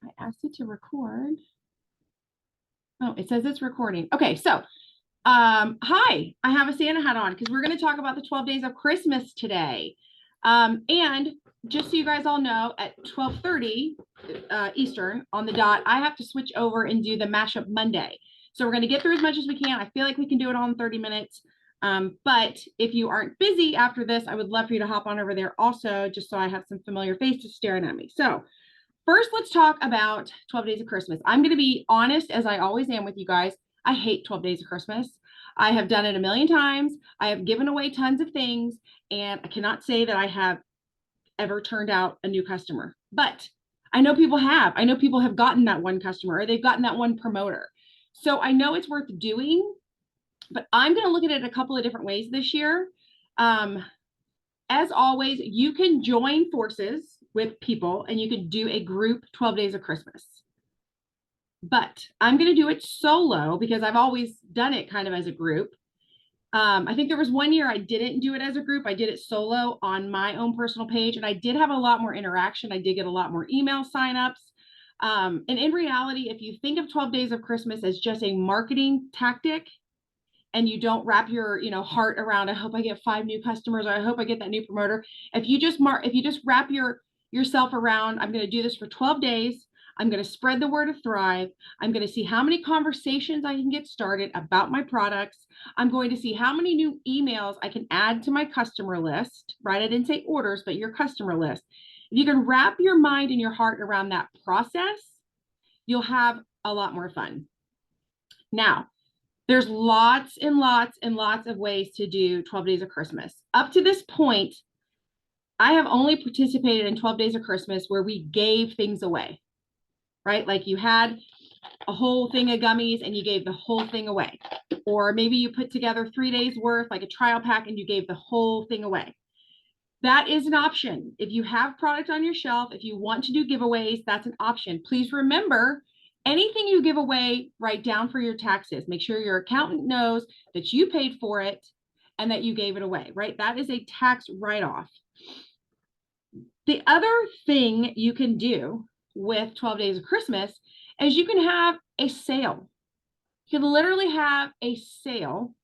I asked it to record. Oh, it says it's recording. Okay, so hi, I have a Santa hat on because we're going to talk about the 12 days of Christmas today. And just so you guys all know, at 12:30 Eastern on the dot, I have to switch over and do the mashup Monday. So we're going to get through as much as we can. I feel like we can do it all in 30 minutes. But if you aren't busy after this, I would love for you to hop on over there also, just so I have some familiar faces staring at me. So first, let's talk about 12 Days of Christmas. I'm going to be honest, as I always am with you guys. I hate 12 Days of Christmas. I have done it a million times. I have given away tons of things, and I cannot say that I have ever turned out a new customer. But I know people have. I know people have gotten that one customer or they've gotten that one promoter. So I know it's worth doing, but I'm going to look at it a couple of different ways this year. As always, you can join forces with people and you can do a group 12 Days of Christmas. But I'm going to do it solo because I've always done it kind of as a group. I think there was one year I didn't do it as a group. I did it solo on my own personal page, and I did have a lot more interaction. I did get a lot more email signups. And in reality, if you think of 12 Days of Christmas as just a marketing tactic, and you don't wrap your heart around, I hope I get 5 new customers, or I hope I get that new promoter. If you just wrap yourself around, I'm going to do this for 12 days. I'm going to spread the word of Thrive. I'm going to see how many conversations I can get started about my products. I'm going to see how many new emails I can add to my customer list, right? I didn't say orders, but your customer list. If you can wrap your mind and your heart around that process, you'll have a lot more fun. Now, there's lots and lots and lots of ways to do 12 Days of Christmas. Up to this point, I have only participated in 12 Days of Christmas where we gave things away, right? Like you had a whole thing of gummies and you gave the whole thing away. Or maybe you put together 3 days worth, like a trial pack, and you gave the whole thing away. That is an option. If you have product on your shelf, if you want to do giveaways, that's an option. Please remember, anything you give away, write down for your taxes. Make sure your accountant knows that you paid for it and that you gave it away, right? That is a tax write-off. The other thing you can do with 12 Days of Christmas is you can have a sale. You can literally have a sale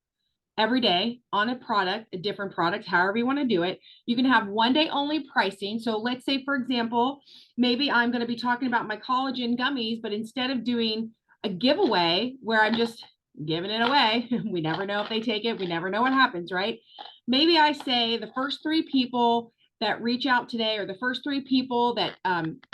every day on a product, a different product, however you want to do it. You can have one day only pricing. So let's say, for example, maybe I'm going to be talking about my collagen gummies, but instead of doing a giveaway where I'm just giving it away, we never know if they take it. We never know what happens, right? Maybe I say the first 3 people that reach out today, or the first 3 people that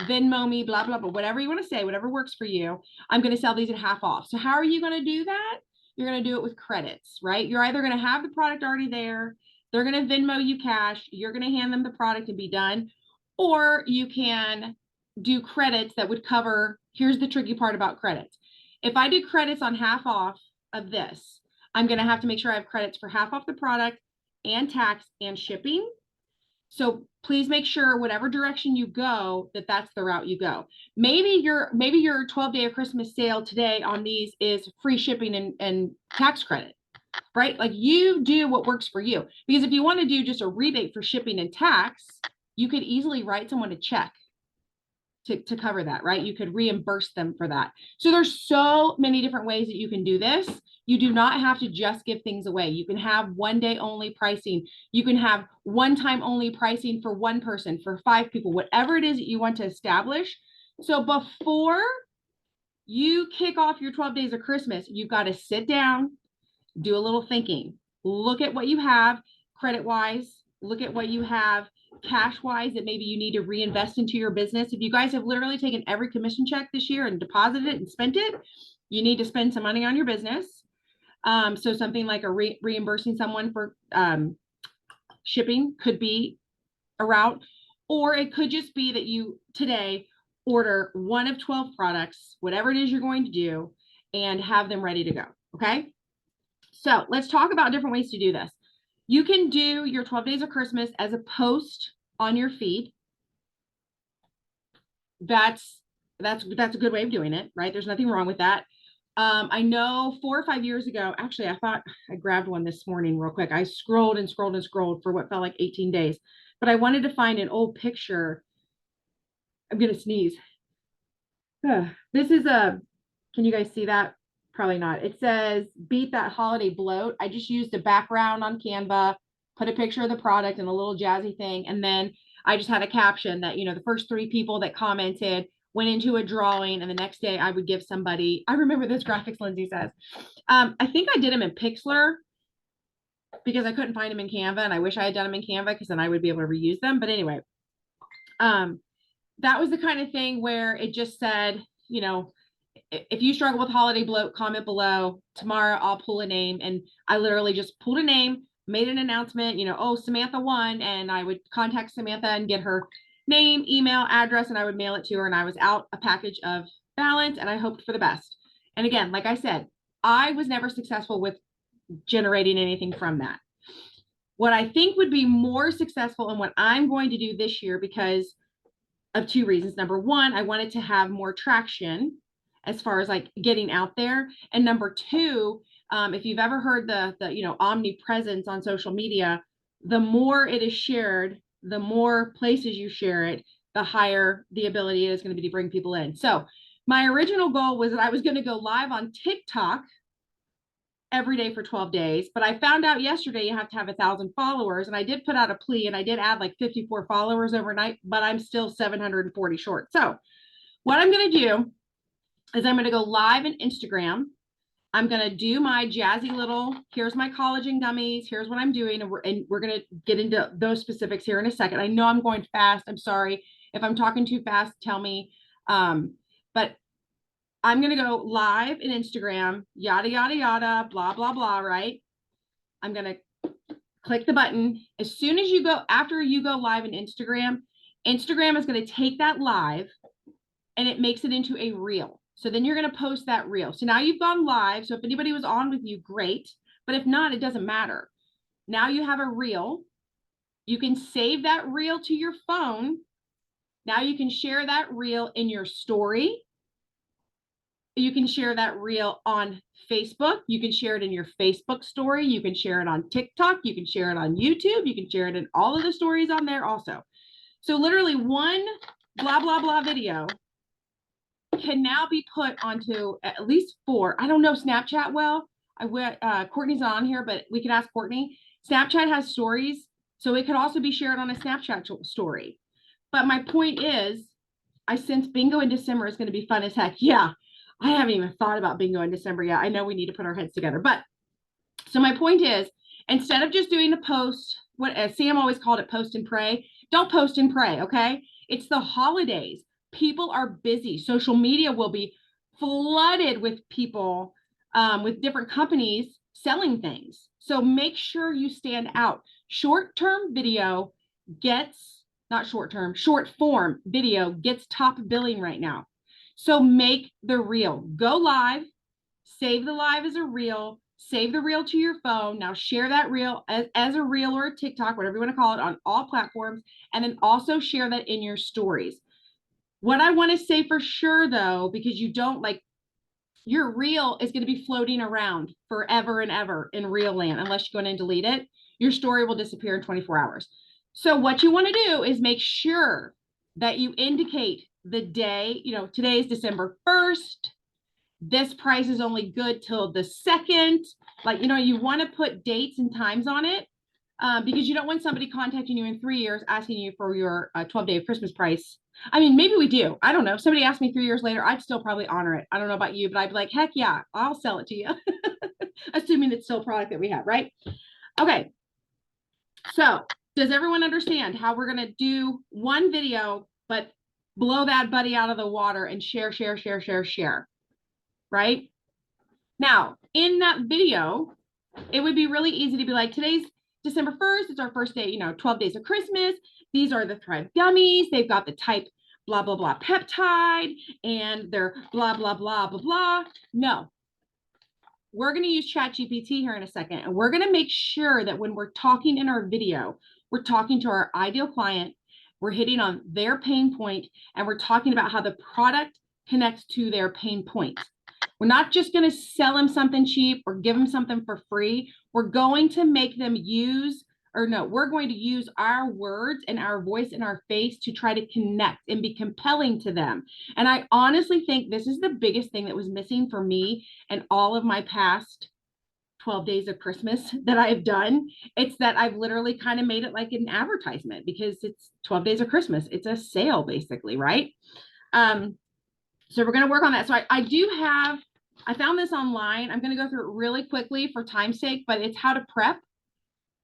Venmo me, blah, blah, blah, whatever you want to say, whatever works for you, I'm going to sell these at half off. So how are you going to do that? You're going to do it with credits, right? You're either going to have the product already there, they're going to Venmo you cash, you're going to hand them the product and be done, or you can do credits that would cover. Here's the tricky part about credits. If I do credits on half off of this, I'm going to have to make sure I have credits for half off the product and tax and shipping. So please make sure whatever direction you go, that's the route you go. Maybe your 12-day of Christmas sale today on these is free shipping and tax credit, right? Like you do what works for you. Because if you want to do just a rebate for shipping and tax, you could easily write someone a check to cover that, right? You could reimburse them for that. So there's so many different ways that you can do this. You do not have to just give things away. You can have one day only pricing. You can have one time only pricing for one person, for 5 people, whatever it is that you want to establish. So before you kick off your 12 days of Christmas, you've got to sit down, do a little thinking, look at what you have credit wise, look at what you have cash wise that maybe you need to reinvest into your business. If you guys have literally taken every commission check this year and deposited it and spent it, you need to spend some money on your business. So something like a reimbursing someone for shipping could be a route, or it could just be that you today order one of 12 products, whatever it is you're going to do, and have them ready to go. Okay. So let's talk about different ways to do this. You can do your 12 days of Christmas as a post on your feed. That's a good way of doing it, right? There's nothing wrong with that. I know 4 or 5 years ago, actually, I thought I grabbed one this morning real quick. I scrolled and scrolled and scrolled for what felt like 18 days, but I wanted to find an old picture. I'm going to sneeze. This is a, can you guys see that? Probably not. It says beat that holiday bloat. I just used a background on Canva, put a picture of the product and a little jazzy thing. And then I just had a caption that, the first 3 people that commented went into a drawing. And the next day I would give somebody, I remember this graphics, Lindsay says. I think I did them in Pixlr because I couldn't find them in Canva. And I wish I had done them in Canva because then I would be able to reuse them. But anyway, that was the kind of thing where it just said, if you struggle with holiday bloat, comment below. Tomorrow I'll pull a name. And I literally just pulled a name, made an announcement, oh, Samantha won. And I would contact Samantha and get her name, email, address, and I would mail it to her. And I was out a package of balance and I hoped for the best. And again, like I said, I was never successful with generating anything from that. What I think would be more successful and what I'm going to do this year because of 2 reasons. Number one, I wanted to have more traction as far as like getting out there. And number 2, if you've ever heard the omnipresence on social media, the more it is shared, the more places you share it, the higher the ability is going to be to bring people in. So my original goal was that I was going to go live on TikTok every day for 12 days. But I found out yesterday you have to have 1,000 followers. And I did put out a plea and I did add like 54 followers overnight, but I'm still 740 short. So what I'm going to do is I'm going to go live in Instagram. I'm going to do my jazzy little, here's my collagen gummies. Here's what I'm doing. And we're going to get into those specifics here in a second. I know I'm going fast. I'm sorry. If I'm talking too fast, tell me. But I'm going to go live in Instagram, yada, yada, yada, blah, blah, blah, right? I'm going to click the button. As soon as you go, after you go live in Instagram, Instagram is going to take that live and it makes it into a reel. So then you're going to post that reel. So now you've gone live. So if anybody was on with you, great. But if not, it doesn't matter. Now you have a reel. You can save that reel to your phone. Now you can share that reel in your story. You can share that reel on Facebook. You can share it in your Facebook story. You can share it on TikTok. You can share it on YouTube. You can share it in all of the stories on there also. So literally one blah, blah, blah video can now be put onto at least 4. I don't know Snapchat well. Courtney's on here, but we can ask Courtney. Snapchat has stories, so it could also be shared on a Snapchat story. But my point is, I sense bingo in December is going to be fun as heck. Yeah. I haven't even thought about bingo in December yet. I know we need to put our heads together. But so my point is, instead of just doing the post, what as Sam always called it, post and pray, don't post and pray, okay? It's the holidays. People are busy. Social media will be flooded with people with different companies selling things. So make sure you stand out. Short-term video gets, not short-term, short-form video gets top billing right now. So make the reel, go live, save the live as a reel, save the reel to your phone. Now share that reel as a reel or a TikTok, whatever you want to call it, on all platforms. And then also share that in your stories. What I want to say for sure though, because you don't like, your reel is going to be floating around forever and ever in reel land, unless you go in and delete it. Your story will disappear in 24 hours. So what you want to do is make sure that you indicate the day, today is December 1st. This price is only good till the 2nd. Like, you want to put dates and times on it because you don't want somebody contacting you in 3 years asking you for your 12-day of Christmas price. I mean, maybe we do. I don't know. If somebody asked me 3 years later, I'd still probably honor it. I don't know about you, but I'd be like, heck yeah, I'll sell it to you. Assuming it's still a product that we have, right? Okay. So does everyone understand how we're going to do one video, but blow that buddy out of the water and share, right? Now, in that video, it would be really easy to be like, today's December 1st. It's our first day, 12 days of Christmas. These are the Thrive gummies. They've got the type blah, blah, blah peptide, and they're blah, blah, blah, blah, blah. No, we're going to use ChatGPT here in a second. And we're going to make sure that when we're talking in our video, we're talking to our ideal client, we're hitting on their pain point, and we're talking about how the product connects to their pain point. We're not just going to sell them something cheap or give them something for free. We're going to make them use or no, we're going to use our words and our voice and our face to try to connect and be compelling to them. And I honestly think this is the biggest thing that was missing for me and all of my past 12 days of Christmas that I've done. It's that I've literally kind of made it like an advertisement because it's 12 days of Christmas. It's a sale basically, right? So we're going to work on that. So I found this online. I'm going to go through it really quickly for time's sake, but it's how to prep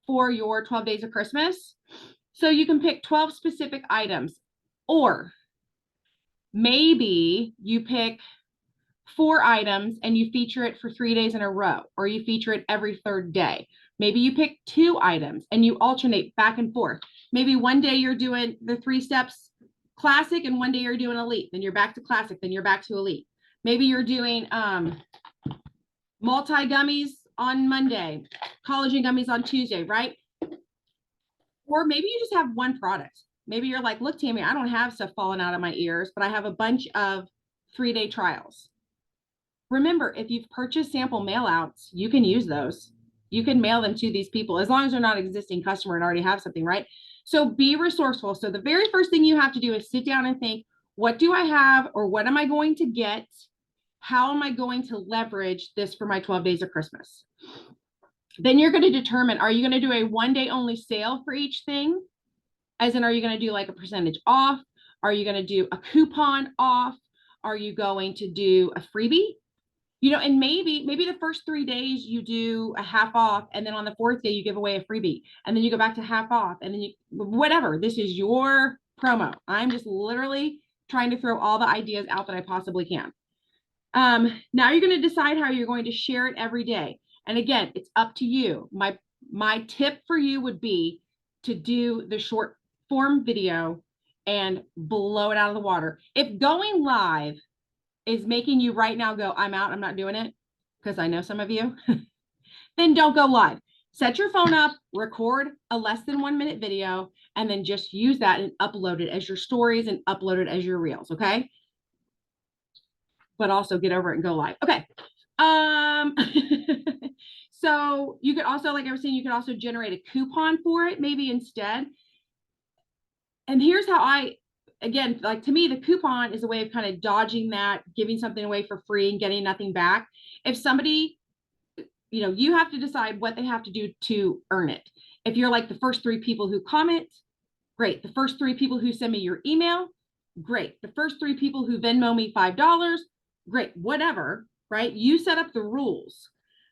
for your 12 days of Christmas. So you can pick 12 specific items, or maybe you pick 4 items and you feature it for 3 days in a row, or you feature it every third day. Maybe you pick 2 items and you alternate back and forth. Maybe one day you're doing the 3 steps classic and one day you're doing elite, then you're back to classic, then you're back to elite. Maybe you're doing multi gummies on Monday, collagen gummies on Tuesday, right? Or maybe you just have one product. Maybe you're like, look, Tammy, I don't have stuff falling out of my ears, but I have a bunch of 3-day trials. Remember, if you've purchased sample mailouts, you can use those. You can mail them to these people as long as they're not an existing customer and already have something, right? So be resourceful. So the very first thing you have to do is sit down and think, what do I have, or what am I going to get? How am I going to leverage this for my 12 days of Christmas? Then you're going to determine, are you going to do a 1-day only sale for each thing? As in, are you going to do like a percentage off? Are you going to do a coupon off? Are you going to do a freebie? You know, and maybe the first 3 days you do a half off, and then on the 4th day you give away a freebie, and then you go back to half off, and then you, whatever. This is your promo. I'm just literally trying to throw all the ideas out that I possibly can. Now you're going to decide how you're going to share it every day. And again, it's up to you. My tip for you would be to do the short form video and blow it out of the water. If going live is making you right now go, I'm out, I'm not doing it, because I know some of you, then don't go live. Set your phone up, record a less than 1 minute video, and then just use that and upload it as your stories and upload it as your reels, okay? But also get over it and go live. Okay. So you could also, like I was saying, you could also generate a coupon for it maybe instead. And here's how again, like to me, the coupon is a way of kind of dodging that, giving something away for free and getting nothing back. If somebody, you know, you have to decide what they have to do to earn it. If you're like the first 3 people who comment, great. The first 3 people who send me your email, great. The first 3 people who Venmo me $5, great. Whatever, right? You set up the rules.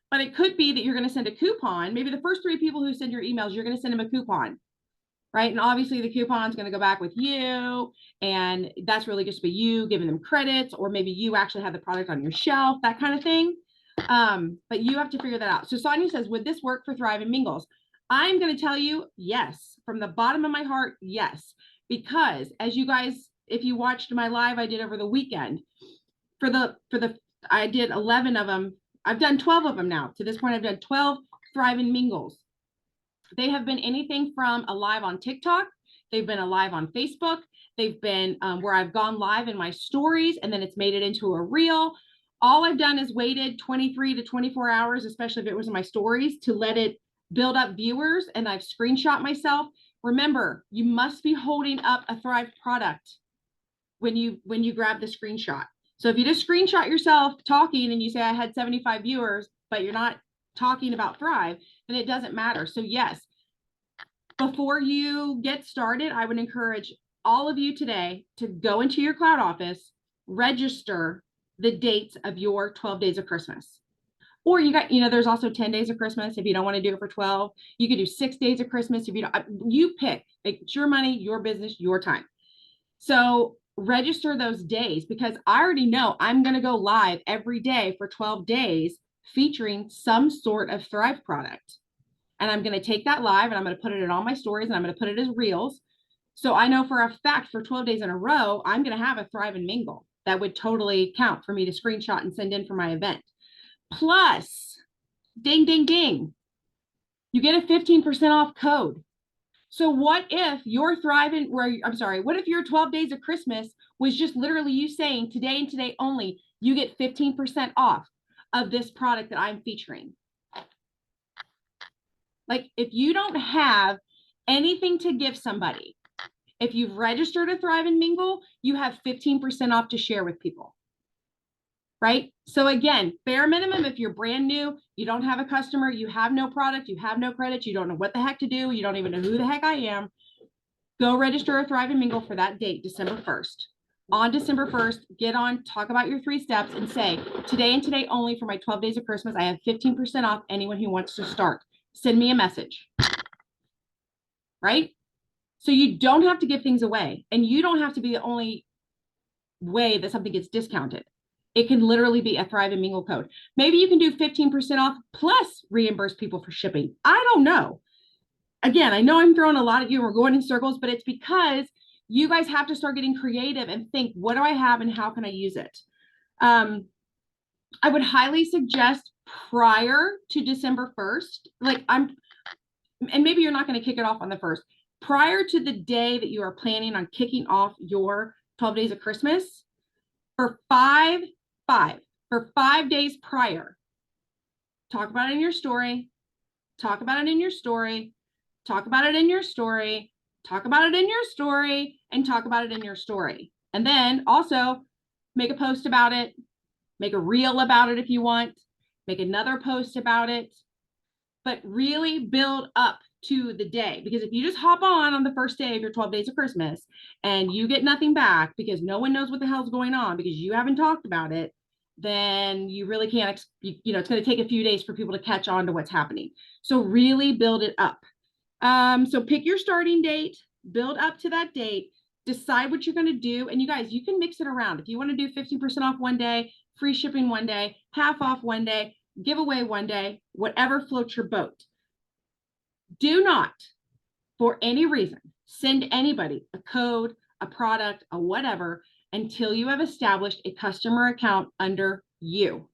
But it could be that you're going to send a coupon. Maybe the first 3 people who send your emails, you're going to send them a coupon, right? And obviously the coupon's going to go back with you. And that's really just for you giving them credits, or maybe you actually have the product on your shelf, that kind of thing. But you have to figure that out. So Sonia says, would this work for Thrive and Mingles? I'm going to tell you, yes, from the bottom of my heart, yes. Because as you guys, if you watched my live I did over the weekend, I did 11 of them. I've done 12 of them now. To this point, I've done 12 Thrive and Mingles. They have been anything from a live on TikTok. They've been a live on Facebook. They've been where I've gone live in my stories, and then it's made it into a reel. All I've done is waited 23 to 24 hours, especially if it was in my stories, to let it build up viewers, and I've screenshot myself. Remember, you must be holding up a Thrive product when you grab the screenshot. So if you just screenshot yourself talking and you say I had 75 viewers, but you're not talking about Thrive, then it doesn't matter. So yes, before you get started, I would encourage all of you today to go into your cloud office, register the dates of your 12 days of Christmas. Or you got, there's also 10 days of Christmas. If you don't want to do it for 12, you could do 6 days of Christmas. If you don't, you pick. It's your money, your business, your time. So register those days, because I already know I'm going to go live every day for 12 days featuring some sort of Thrive product. And I'm going to take that live and I'm going to put it in all my stories, and I'm going to put it as reels. So I know for a fact for 12 days in a row, I'm going to have a Thrive and Mingle that would totally count for me to screenshot and send in for my event. Plus, ding, ding, ding, you get a 15% off code. So what if your what if your 12 days of Christmas was just literally you saying today and today only, you get 15% off of this product that I'm featuring? Like if you don't have anything to give somebody, if you've registered a Thrive and Mingle, you have 15% off to share with people. Right? So again, bare minimum, if you're brand new, you don't have a customer, you have no product, you have no credits, you don't know what the heck to do, you don't even know who the heck I am, go register a Thrive and Mingle for that date, December 1st. On December 1st, get on, talk about your 3 steps and say, today and today only for my 12 days of Christmas, I have 15% off anyone who wants to start. Send me a message. Right? So you don't have to give things away, and you don't have to be the only way that something gets discounted. It can literally be a Thrive and Mingle code. Maybe you can do 15% off plus reimburse people for shipping. I don't know. Again, I know I'm throwing a lot at you and we're going in circles, but it's because you guys have to start getting creative and think, what do I have and how can I use it? I would highly suggest prior to December 1st, and maybe you're not going to kick it off on the 1st, prior to the day that you are planning on kicking off your 12 days of Christmas, for 5 days prior, talk about it in your story, talk about it in your story, talk about it in your story, talk about it in your story, and talk about it in your story. And then also make a post about it, make a reel about it if you want, make another post about it, but really build up to the day. Because if you just hop on the first day of your 12 days of Christmas and you get nothing back because no one knows what the hell's going on because you haven't talked about it, then you really can't, it's going to take a few days for people to catch on to what's happening. So really build it up. So pick your starting date, build up to that date, decide what you're going to do. And you guys, you can mix it around. If you want to do 50% off one day, free shipping one day, half off one day, giveaway one day, whatever floats your boat. Do not, for any reason, send anybody a code, a product, a whatever, until you have established a customer account under you.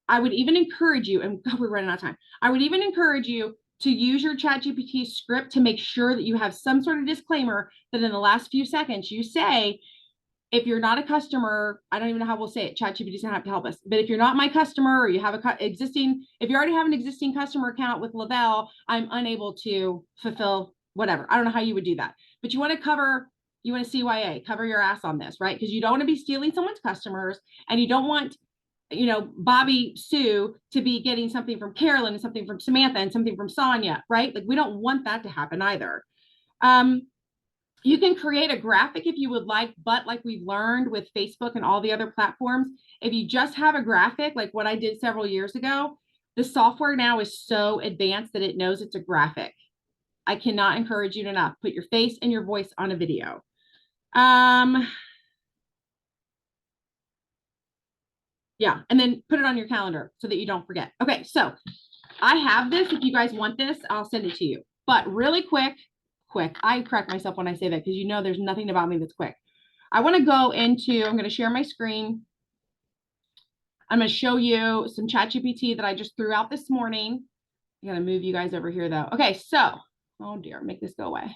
I would even encourage you, and God, we're running out of time. I would even encourage you to use your ChatGPT script to make sure that you have some sort of disclaimer that in the last few seconds you say, if you're not a customer, I don't even know how we'll say it. ChatGPT doesn't have to help us. But if you're not my customer or you have if you already have an existing customer account with Lavelle, I'm unable to fulfill whatever. I don't know how you would do that. But you want to CYA, cover your ass on this, right? Because you don't want to be stealing someone's customers, and you don't want, Bobby Sue to be getting something from Carolyn and something from Samantha and something from Sonia, right? Like we don't want that to happen either. You can create a graphic if you would like, but like we've learned with Facebook and all the other platforms, if you just have a graphic, like what I did several years ago, the software now is so advanced that it knows it's a graphic. I cannot encourage you enough. Put your face and your voice on a video. Yeah, and then put it on your calendar so that you don't forget. Okay, so I have this. If you guys want this, I'll send it to you. But really quick, I correct myself when I say that because there's nothing about me that's quick. I want to go into, I'm going to share my screen. I'm going to show you some ChatGPT that I just threw out this morning. I'm going to move you guys over here though. Okay, so, oh dear, make this go away.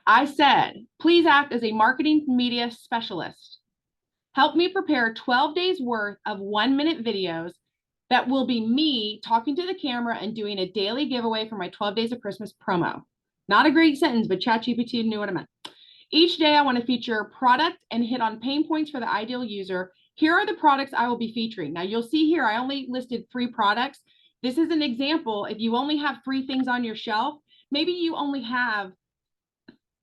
I said, please act as a marketing media specialist. Help me prepare 12 days worth of 1-minute videos that will be me talking to the camera and doing a daily giveaway for my 12 days of Christmas promo. Not a great sentence, but ChatGPT knew what I meant. Each day I want to feature product and hit on pain points for the ideal user. Here are the products I will be featuring. Now you'll see here, I only listed 3 products. This is an example. If you only have 3 things on your shelf, maybe you only have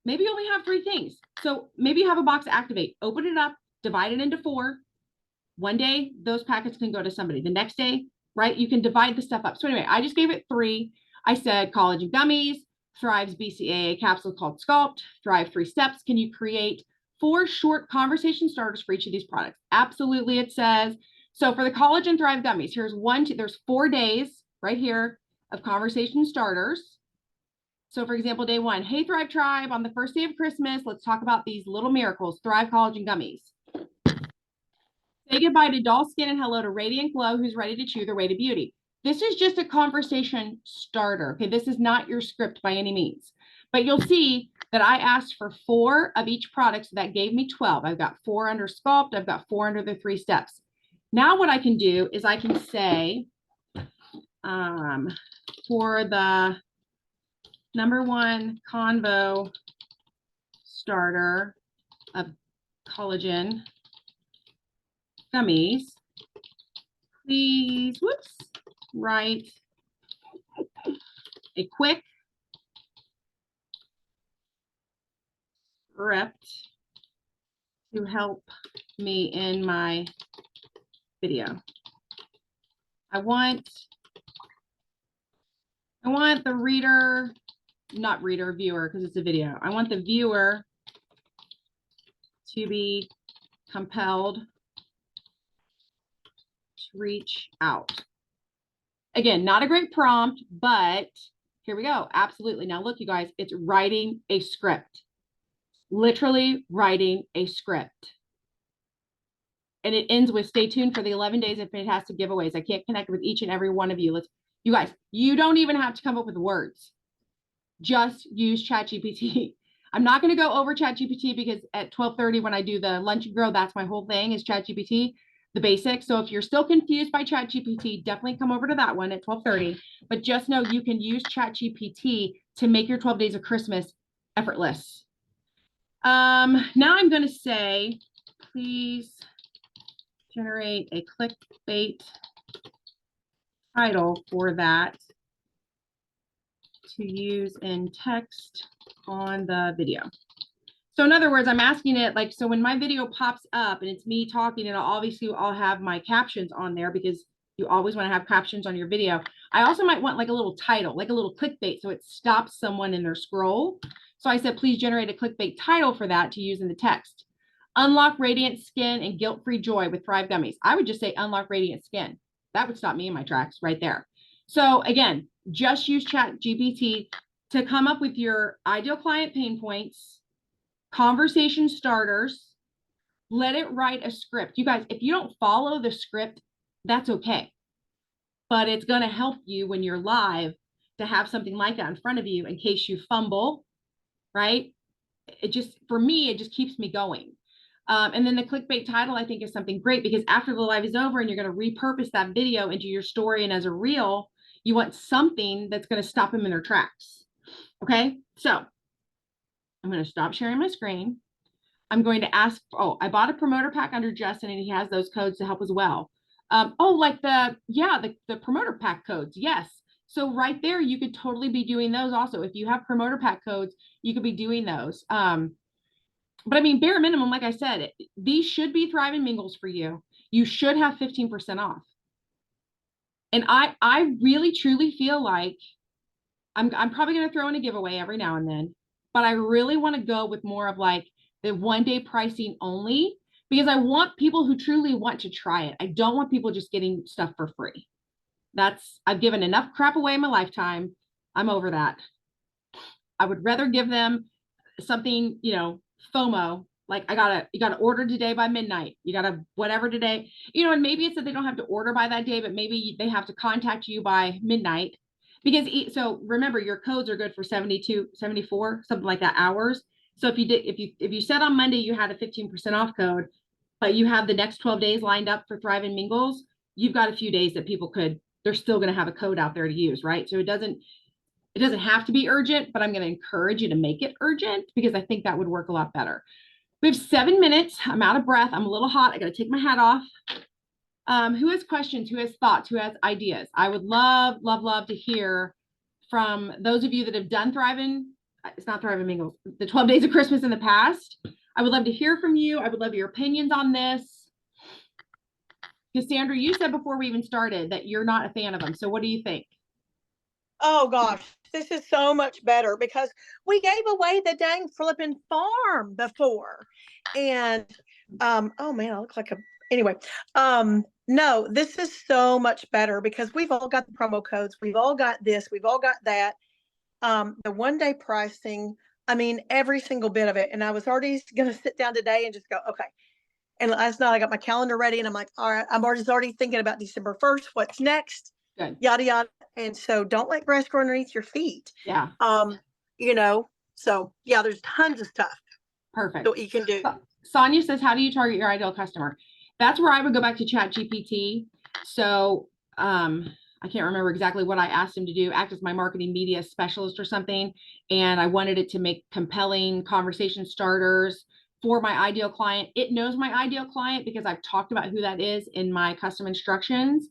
3 things. So maybe you have a box Activate, open it up, divide it into 4. One day, those packets can go to somebody. The next day, right, you can divide the stuff up. So anyway, I just gave it 3. I said collagen gummies, Thrive's BCAA capsule called Sculpt, Thrive 3 steps. Can you create 4 short conversation starters for each of these products? Absolutely, it says. So for the collagen Thrive gummies, there's 4 days right here of conversation starters. So for example, day 1, hey Thrive Tribe, on the first day of Christmas, let's talk about these little miracles, Thrive collagen gummies. Say goodbye to dull skin and hello to radiant glow who's ready to chew their way to beauty. This is just a conversation starter. Okay, this is not your script by any means, but you'll see that I asked for 4 of each product, so that gave me 12. I've got 4 under Sculpt. I've got 4 under the 3 steps. Now what I can do is I can say, for the #1 convo starter of collagen gummies, please, write a quick script to help me in my video. I want the reader, not reader, viewer, because it's a video. I want the viewer to be compelled to reach out. Again, not a great prompt, but here we go. Absolutely. Now look, you guys, it's writing a script. Literally writing a script. And it ends with stay tuned for the 11 days of fantastic giveaways. I can't connect with each and every one of you. You guys, you don't even have to come up with words. Just use ChatGPT. I'm not going to go over ChatGPT because at 12:30 when I do the lunch and grow, that's my whole thing is ChatGPT, the basics. So if you're still confused by ChatGPT, definitely come over to that one at 12:30. But just know you can use ChatGPT to make your 12 days of Christmas effortless. Now I'm going to say, please generate a clickbait title for that to use in text on the video. So in other words, I'm asking it like, so when my video pops up and it's me talking, and obviously I'll have my captions on there because you always want to have captions on your video. I also might want like a little title, like a little clickbait, so it stops someone in their scroll. So I said, please generate a clickbait title for that to use in the text. Unlock radiant skin and guilt-free joy with Thrive gummies. I would just say unlock radiant skin. That would stop me in my tracks right there. So again, just use ChatGPT to come up with your ideal client pain points, conversation starters. Let it write a script. You guys, if you don't follow the script, that's okay. But it's going to help you when you're live to have something like that in front of you in case you fumble, right? It just, for me, it just keeps me going. And then the clickbait title, I think, is something great because after the live is over and you're going to repurpose that video into your story and as a reel, you want something that's going to stop them in their tracks. Okay, so I'm going to stop sharing my screen. I'm going to ask, oh, I bought a promoter pack under Justin and he has those codes to help as well. Like the promoter pack codes. Yes. So right there, you could totally be doing those also. If you have promoter pack codes, you could be doing those. But I mean, bare minimum, like I said, these should be Thrive and Mingles for you. You should have 15% off. And I really, truly feel like I'm probably going to throw in a giveaway every now and then, but I really want to go with more of like the 1-day pricing only because I want people who truly want to try it. I don't want people just getting stuff for free. I've given enough crap away in my lifetime. I'm over that. I would rather give them something, FOMO, like you gotta order today by midnight. You gotta whatever today, and maybe it's that they don't have to order by that day, but maybe they have to contact you by midnight because so remember your codes are good for 72, 74, something like that hours. So if you said on Monday you had a 15% off code, but you have the next 12 days lined up for Thrive and Mingles, you've got a few days that they're still going to have a code out there to use, right? So it doesn't have to be urgent, but I'm going to encourage you to make it urgent because I think that would work a lot better. We have 7 minutes. I'm out of breath. I'm a little hot. I got to take my hat off. Who has questions? Who has thoughts? Who has ideas? I would love, love, love to hear from those of you that have done it's not Thrive and Mingles, the 12 Days of Christmas in the past. I would love to hear from you. I would love your opinions on this. Cassandra, you said before we even started that you're not a fan of them. So what do you think? Oh gosh, this is so much better because we gave away the dang flipping farm before. And oh man, I look like anyway. No, this is so much better because we've all got the promo codes, we've all got this, we've all got that. The 1-day pricing, I mean, every single bit of it. And I was already gonna sit down today and just go, okay. And last night I got my calendar ready and I'm like, all right, I'm already thinking about December 1st, what's next? Good. Yada yada. And so don't let grass grow underneath your feet. Yeah. So yeah, there's tons of stuff. Perfect. That you can do. Sonia says, how do you target your ideal customer? That's where I would go back to ChatGPT. So I I can't remember exactly what I asked him to do, act as my marketing media specialist or something. And I wanted it to make compelling conversation starters for my ideal client. It knows my ideal client because I've talked about who that is in my custom instructions.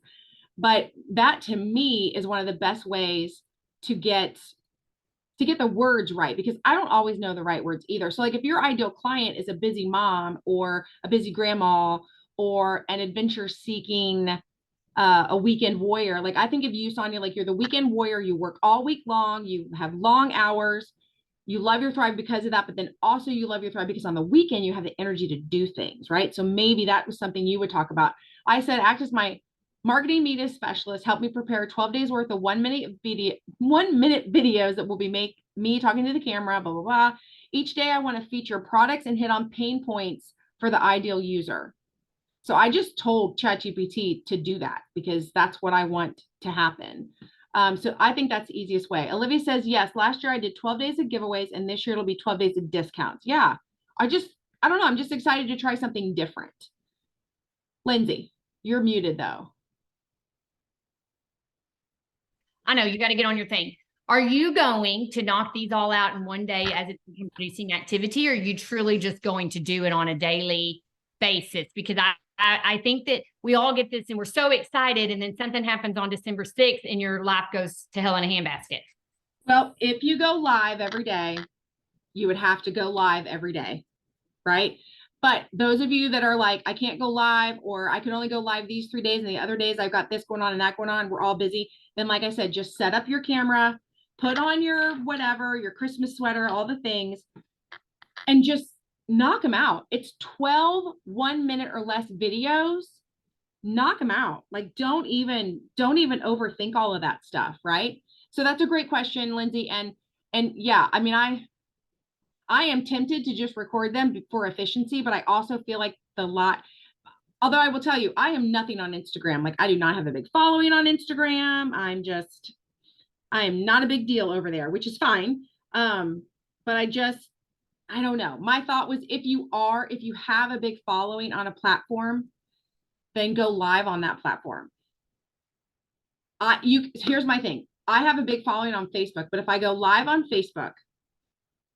But that to me is one of the best ways to get the words right, because I don't always know the right words either. So like if your ideal client is a busy mom or a busy grandma or an adventure seeking a weekend warrior, like I think of you, Sonia, like you're the weekend warrior. You work all week long, you have long hours, you love your Thrive because of that, but then also you love your Thrive because on the weekend you have the energy to do things, right? So maybe that was something you would talk about. I said, act as my marketing media specialist, help me prepare 12 days worth of 1 minute videos that will be make me talking to the camera, blah, blah, blah. Each day I want to feature products and hit on pain points for the ideal user. So I just told ChatGPT to do that because that's what I want to happen. So I think that's the easiest way. Olivia says, yes, last year I did 12 days of giveaways and this year it'll be 12 days of discounts. Yeah, I don't know. I'm just excited to try something different. Lindsay, you're muted though. I know you got to get on your thing. Are you going to knock these all out in one day as it's a producing activity, or are you truly just going to do it on a daily basis? Because I think that we all get this and we're so excited, and then something happens on December 6th and your life goes to hell in a handbasket. Well, if you go live every day, you would have to go live every day, right? But those of you that are like, I can't go live, or I can only go live these 3 days and the other days I've got this going on and that going on, we're all busy. Then, like I said, just set up your camera, put on your whatever, your Christmas sweater, all the things, and just knock them out. It's 12 1 minute or less videos. Knock them out. Like don't even overthink all of that stuff, right? So that's a great question, Lindsay. And yeah, I mean, I am tempted to just record them for efficiency, but I also feel like although I will tell you, I am nothing on Instagram. Like I do not have a big following on Instagram. I am not a big deal over there, which is fine. But I don't know. My thought was if you have a big following on a platform, then go live on that platform. Here's my thing. I have a big following on Facebook, but if I go live on Facebook,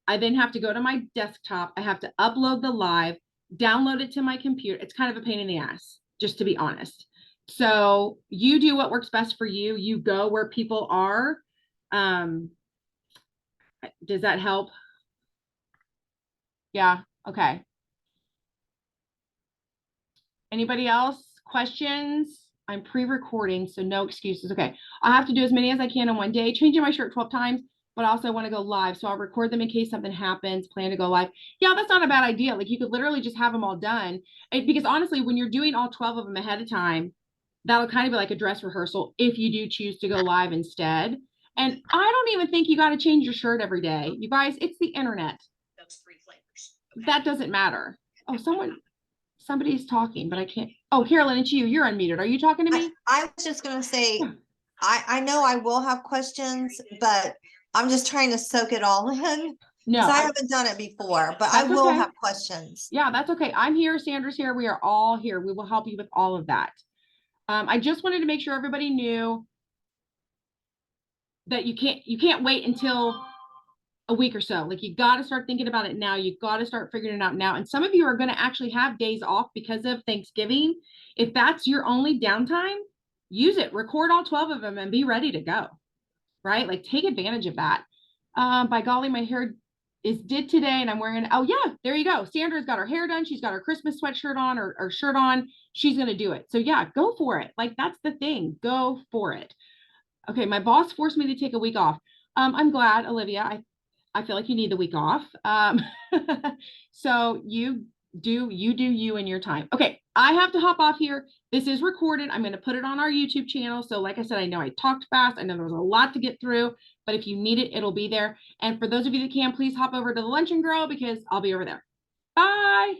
I then have to go to my desktop. I have to upload the live, download it to my computer. It's kind of a pain in the ass, just to be honest. So you do what works best for you. You go where people are. Does that help? Yeah. Okay. Anybody else? Questions? I'm pre-recording, so no excuses. Okay. I'll have to do as many as I can in one day, changing my shirt 12 times, but I also want to go live. So I'll record them in case something happens, plan to go live. Yeah, that's not a bad idea. Like you could literally just have them all done. Because honestly, when you're doing all 12 of them ahead of time, that'll kind of be like a dress rehearsal if you do choose to go live instead. And I don't even think you got to change your shirt every day. You guys, it's the internet. Those 3 flavors. Okay. That doesn't matter. Oh, somebody's talking, but I can't. Oh, Carolyn, it's you. You're unmuted. Are you talking to me? I was just going to say, Yeah. I know I will have questions, but I'm just trying to soak it all in. No, Because I haven't done it before, but I That's will okay. have questions. Yeah, that's okay. I'm here. Sandra's here. We are all here. We will help you with all of that. I just wanted to make sure everybody knew that you can't wait until a week or so. Like you got to start thinking about it now. You've got to start figuring it out now. And some of you are going to actually have days off because of Thanksgiving. If that's your only downtime, use it. Record all 12 of them and be ready to go. Right? Like take advantage of that. By golly, my hair is did today and I'm wearing, oh yeah, there you go. Sandra's got her hair done. She's got her Christmas sweatshirt on or shirt on. She's going to do it. So yeah, go for it. Like that's the thing. Go for it. Okay. My boss forced me to take a week off. I'm glad, Olivia. I feel like you need the week off. So you do you in your time. Okay, I have to hop off here. This is recorded. I'm going to put it on our YouTube channel. So like I said, I know I talked fast. I know there was a lot to get through, but if you need it, it'll be there. And for those of you that can, please hop over to the Lunch and Grow because I'll be over there. Bye.